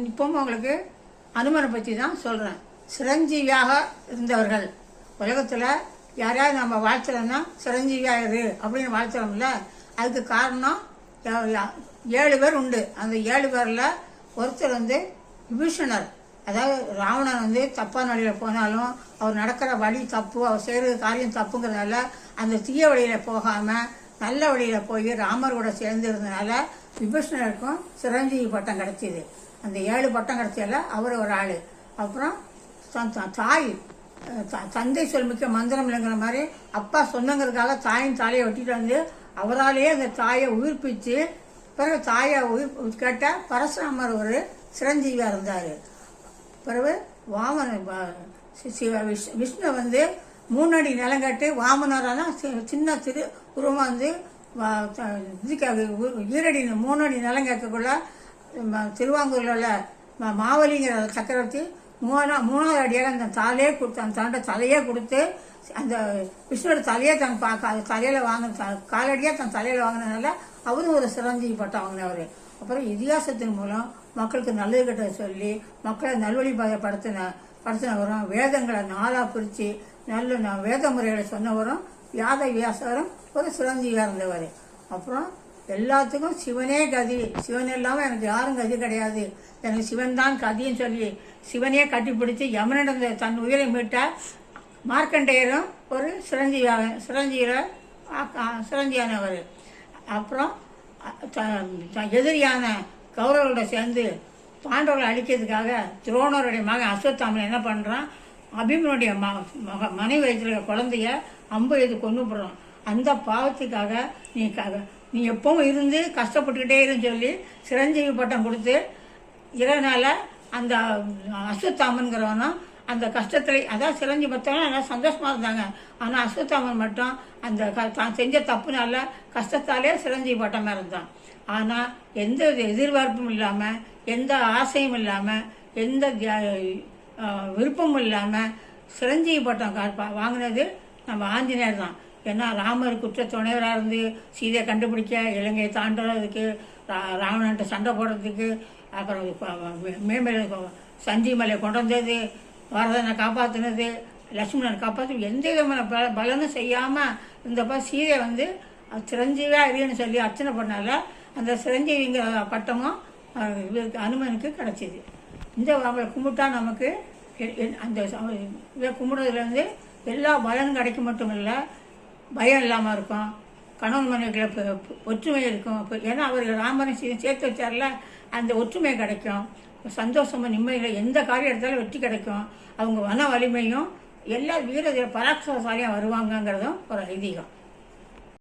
இப்பவும் உங்களுக்கு அனுமனை பற்றி தான் சொல்கிறேன். சிரஞ்சீவியாக இருந்தவர்கள் உலகத்தில் யாரையாவது நம்ம வாழ்த்துறோம்னா சிரஞ்சீவியாக இரு அப்படின்னு வாழ்த்துறோம்ல, அதுக்கு காரணம் 7 பேர் உண்டு. அந்த 7 பேரில் ஒருத்தர் விபீஷணர். அதாவது ராவணன் தப்பான வழியில் போனாலும் அவர் நடக்கிற வழி தப்பு, அவர் செய்கிற காரியம் தப்புங்கிறதுனால அந்த தீய வழியில் போகாமல் நல்ல வழியில் போய் ராமர் கூட சேர்ந்து இருந்ததுனால விபீஷணருக்கும் சிரஞ்சீவி பட்டம் கிடச்சிது. அந்த 7 பட்டம் கிடச்சதில் அவர் ஒரு ஆள். அப்புறம் தாய் தந்தை சொல்மிக்க மந்திரம் இல்லைங்கிற மாதிரி அப்பா சொன்னங்கிறதுக்காக தாயின் தலையை வெட்டிட்டு அவராலேயே அந்த தாயை உயிர்ப்பிச்சு பிறகு தாயை கேட்ட பரசுராமர் ஒரு சிரஞ்சீவியாக இருந்தார். பிறகு வாமன விஷ்ணு 3 அடி நிலம் கேட்டு வாமனரான சின்ன திரு உருவமாக ஈரடி 3 அடி நிலம் கேட்கக்குள்ள திருவாங்கூரில் உள்ள மாவலிங்கிற சக்கரவர்த்தி 3வது அடியாக அந்த தலையே கொடுத்து அந்த தன்னோட தலையே கொடுத்து அந்த விஷ்ணுவோட தலையே தன் தலையில் வாங்கின காலடியாக தன் தலையில் வாங்கினதுனால அவரும் ஒரு சிரஞ்சீவி பட்டம் வாங்கினவர். அப்புறம் இதிகாசத்தின் மூலம் மக்களுக்கு நல்லது கெட்டதை சொல்லி மக்களை படுத்தினவரும் வேதங்களை 4ஆக பிரித்து நல்ல வேத முறைகளை சொன்னவரும் யாத வியாசரும் ஒரு சிரஞ்சீவியாக இருந்தவர். அப்புறம் எல்லாத்துக்கும் சிவனே கதி, சிவன் இல்லாமல் எனக்கு யாரும் கதி கிடையாது, எனக்கு சிவன் தான் கதின்னு சொல்லி சிவனே கட்டிப்பிடிச்சு யமனிடம் தன் உயிரை மீட்ட மார்க்கண்டேயரும் ஒரு சிரஞ்சியானவர். அப்புறம் எதிரியான கௌரவர்களோட சேர்ந்து பாண்டவர்களை அழிக்கிறதுக்காக துரோணருடைய மகன் அஸ்வத்தாமன் என்ன பண்ணுறான், அபிமனுடைய மனைவி வயிற்றுல குழந்தைய அம்பு எது கொண்டு போடுறான். அந்த பாவத்துக்காக நீ எப்பவும் இருந்து கஷ்டப்பட்டுக்கிட்டே இருன்னு சொல்லி சிரஞ்சீவி பட்டம் கொடுத்து இதனால் அந்த அஸ்வத்தாமன்கிறவனும் அந்த கஷ்டத்தில் அதான் சிரஞ்சீவி பட்டம் நல்லா சந்தோஷமாக இருந்தாங்க. ஆனால் அஸ்வத்தாமன் மட்டும் அந்த தான் செஞ்ச தப்புனால கஷ்டத்தாலே சிரஞ்சீவி பட்டமாக இருந்தான். ஆனால் எந்த எதிர்பார்ப்பும் இல்லாமல் எந்த ஆசையும் இல்லாமல் எந்த விருப்பமும் இல்லாமல் சிரஞ்சீவி பட்டம் வாங்கினது நம்ம ஆஞ்சநேயர் தான். ஏன்னா ராமர் குற்ற துணைவராக இருந்து சீதையை கண்டுபிடிக்க, இலங்கையை தாண்டுறதுக்கு, ராவணன்ட்ட சண்டை போடுறதுக்கு, அப்புறம் மேம்பேல சஞ்சீமலையை கொண்டு வந்தது, பரதனை காப்பாற்றினது, லட்சுமணனை காப்பாற்றி எந்த விதமான பலனும் செய்யாமல் இருந்தப்போ சீதை சிரஞ்சீவியாக இருன்னு சொல்லி அர்ச்சனை பண்ணால அந்த சிரஞ்சீவிங்கிற பட்டமும் இவருக்கு அனுமனுக்கு கிடச்சிது. இந்த அவங்களை கும்பிட்டா நமக்கு அந்த இதை கும்பிடுறதுலேருந்து எல்லா பலனும் கிடைக்க மட்டும் இல்லை, பயம் இல்லாமல் இருக்கும், கணவன் மனைவிகளை ஒற்றுமை இருக்கும். ஏன்னா அவர் ராமனை சேர்த்து வச்சார்ல, அந்த ஒற்றுமை கிடைக்கும், சந்தோஷமும் நிம்மதியில் எந்த காரியம் எடுத்தாலும் வெற்றி கிடைக்கும். அவங்க மன வலிமையும் எல்லா வீர பராக்கிரமசாலியாக வருவாங்கங்கிறதும் ஒரு ஐதீகம்.